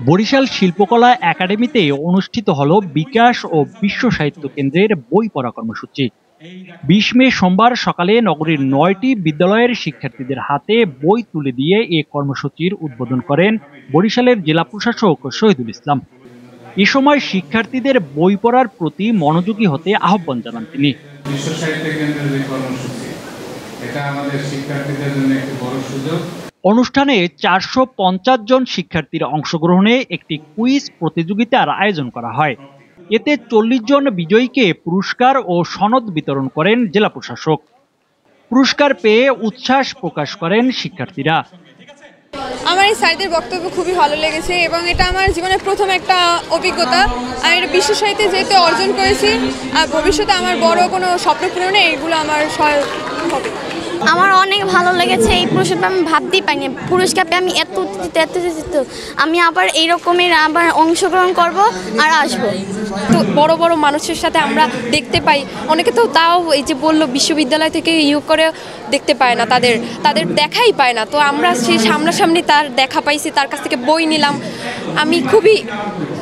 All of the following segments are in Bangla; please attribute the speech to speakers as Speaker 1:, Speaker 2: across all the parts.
Speaker 1: বরিশাল শিল্পকলা একাডেমিতে অনুষ্ঠিত হলো বিকাশ ও বিশ্ব সাহিত্য কেন্দ্রের বই পড়া কর্মসূচি। ২০ মে সোমবার সকালে নগরীর ৯টি বিদ্যালয়ের শিক্ষার্থীদের হাতে বই তুলে দিয়ে এ কর্মসূচির উদ্বোধন করেন বরিশালের জেলা প্রশাসক শহীদুল ইসলাম। এ সময় শিক্ষার্থীদের বই পড়ার প্রতি মনোযোগী হতে আহ্বান জানান তিনি।
Speaker 2: বিশ্ব সাহিত্য কেন্দ্রের যে কর্মসূচি, এটা আমাদের শিক্ষার্থীদের জন্য একটি বড় সুযোগ।
Speaker 1: অনুষ্ঠানে ৪৫০ জন শিক্ষার্থীর অংশগ্রহণে একটি কুইজ প্রতিযোগিতার আয়োজন করা হয়। এতে ৪০ জন বিজয়ীকে পুরস্কার ও সনদ বিতরণ করেন জেলা প্রশাসক। পুরস্কার পেয়ে উচ্ছ্বাস প্রকাশ করেন শিক্ষার্থীরা।
Speaker 3: আমার এই স্যারদের বক্তব্য খুবই ভালো লেগেছে এবং এটা আমার জীবনের প্রথম একটা অভিজ্ঞতা। আমি এটা বিশ্ব সাহিত্যে যেহেতু অর্জন করেছি, আর ভবিষ্যতে আমার বড় কোনো স্বপ্ন পূরণে এগুলো আমার সহায়ক হবে।
Speaker 4: আমার অনেক ভালো লেগেছে এই পুরস্কার আমি ভাবতেই পাইনি। পুরস্কার পেয়ে আমি এত আমি আবার এইরকমের আবার অংশগ্রহণ করব আর আসব।
Speaker 3: তো বড় বড় মানুষের সাথে আমরা দেখতে পাই, অনেকে তো তাও এই যে বললো বিশ্ববিদ্যালয় থেকে করে দেখতে পায় না, তাদের দেখাই পায় না। তো আমরা সেই সামনাসামনি তার দেখা পাইছি, তার কাছ থেকে বই নিলাম, আমি খুবই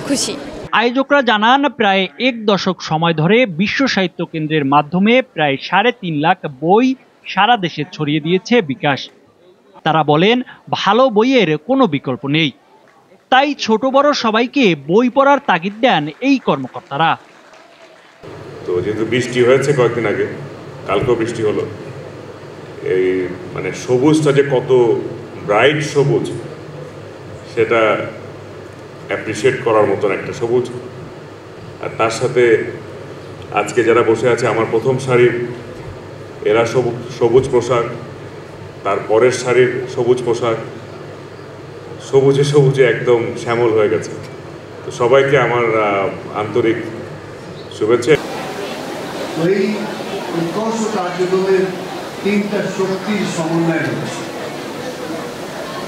Speaker 3: খুশি।
Speaker 1: আয়োজকরা জানান, প্রায় ১ দশক সময় ধরে বিশ্ব সাহিত্য কেন্দ্রের মাধ্যমে প্রায় ৩.৫ লাখ বই সারা দেশে ছড়িয়ে দিয়েছে বিকাশ। তারা বলেন, ভালো বইয়ের কোনো বিকল্প নেই, তাই ছোট বড় সবাইকে বই পড়ার তাগিদ দেন এই কর্মকর্তারা।
Speaker 5: তো যেহেতু বৃষ্টি হয়েছে কয়েকদিন আগে, কালকেও বৃষ্টি হলো, এই মানে সবুজটা যে কত ব্রাইট সবুজ সেটা অ্যাপ্রিসিয়েট করার মতন একটা সবুজ। আর তার সাথে আজকে যারা বসে আছে আমার প্রথম সারির, এরা সবুজ পোশাক, তার পরের সারির সবুজ পোশাক, সবুজে সবুজে একদম শ্যামল হয়ে গেছে। তো সবাইকে আমার আন্তরিক শুভেচ্ছা।
Speaker 6: এই উৎকর্ষ কার্যক্রমের 3টা শক্তির সমন্বয় হচ্ছে।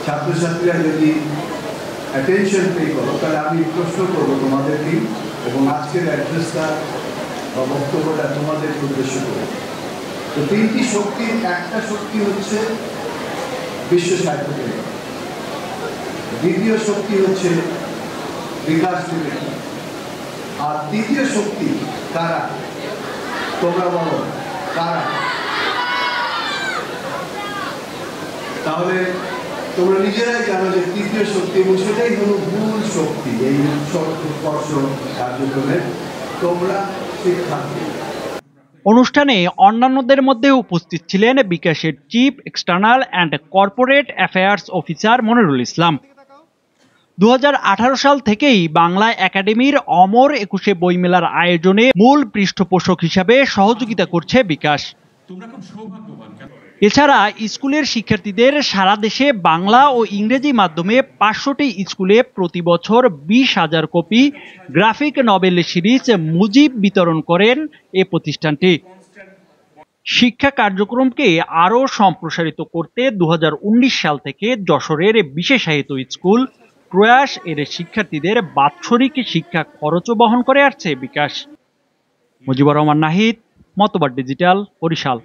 Speaker 6: ছাত্রছাত্রীরা যদি অ্যাটেনশন পে করো, তাহলে আমি প্রশ্ন করবো তোমাদেরকে, এবং আজকের অ্যাড্রেসটা বা বক্তব্যটা তোমাদের উদ্দেশ্য করে। তো 3টি শক্তির একটা শক্তি হচ্ছে বিশ্ব সাহিত্য কেন্দ্র, দ্বিতীয় শক্তি হচ্ছে বিকাশ বিবেক, আর তৃতীয় শক্তি কারা? তোমরা বলো কারা? তাহলে তোমরা নিজেরাই জানো যে তৃতীয় শক্তি, এবং সেটাই হলো মূল শক্তি এই উৎকর্ষ কার্যক্রমের। তোমরা শিক্ষার্থী।
Speaker 1: অনুষ্ঠানে অন্যান্যদের মধ্যে উপস্থিত ছিলেন বিকাশের chief external and corporate affairs officer Monirul Islam. ২০১৮ সাল থেকেই বাংলা একাডেমির অমর ২১ বইমেলার আয়োজনে মূল পৃষ্ঠপোষক হিসাবে সহযোগিতা করছে বিকাশ। এছাড়া স্কুলের শিক্ষার্থীদের সারা দেশে বাংলা ও ইংরেজি মাধ্যমে ৫০০টি স্কুলে প্রতি বছর ২০,০০০ copy graphic novel series Mujib বিতরণ করেন এ প্রতিষ্ঠানটি। শিক্ষা কার্যক্রমকে আরও সম্প্রসারিত করতে ২০১৯ সাল থেকে যশোরের বিশেষায়িত স্কুল প্রয়াস এর শিক্ষার্থীদের বাৎসরিক শিক্ষা খরচও বহন করে আসছে বিকাশ। মুজিবুর রহমান নাহিদ, মতবাদ ডিজিটাল, বরিশাল।